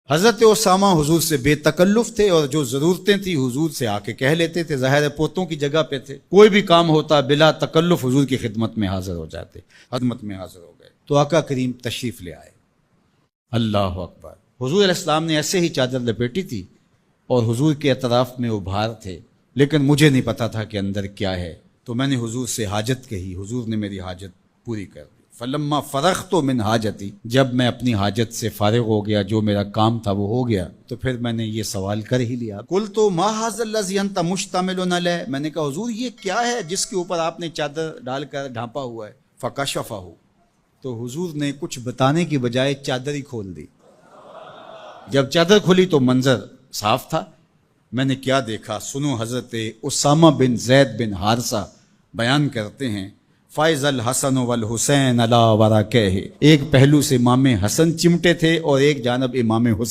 حضرت اسامہ حضور سے بے تکلف تھے اور جو ضرورتیں تھی حضور سے آ کے کہہ لیتے تھے، ظاہر ہے پوتوں کی جگہ پہ تھے، کوئی بھی کام ہوتا بلا تکلف حضور کی خدمت میں حاضر ہو جاتے، خدمت میں حاضر ہو گئے تو آقا کریم تشریف لے آئے۔ اللہ اکبر۔ حضور علیہ السلام نے ایسے ہی چادر لپیٹی تھی اور حضور کے اطراف میں ابھار تھے، لیکن مجھے نہیں پتا تھا کہ اندر کیا ہے، تو میں نے حضور سے حاجت کہی، حضور نے میری حاجت پوری کر دی۔ فلما فرغت من حاجتی، جب میں اپنی حاجت سے فارغ ہو گیا، جو میرا کام تھا وہ ہو گیا، تو پھر میں نے یہ سوال کر ہی لیا، قلت ما ھذا الذی انت مشتمل علیہ، میں نے کہا حضور یہ کیا ہے جس کے اوپر آپ نے چادر ڈال کر ڈھانپا ہوا ہے؟ فکشفہ، تو حضور نے کچھ بتانے کی بجائے چادر ہی کھول دی۔ جب چادر کھلی تو منظر صاف تھا۔ میں نے کیا دیکھا، سنو، حضرت اسامہ بن زید بن حارثہ بیان کرتے ہیں، فائز الحسن والحسین علی ورقہ، ایک پہلو سے امام حسن چمٹے تھے اور ایک جانب امام حسین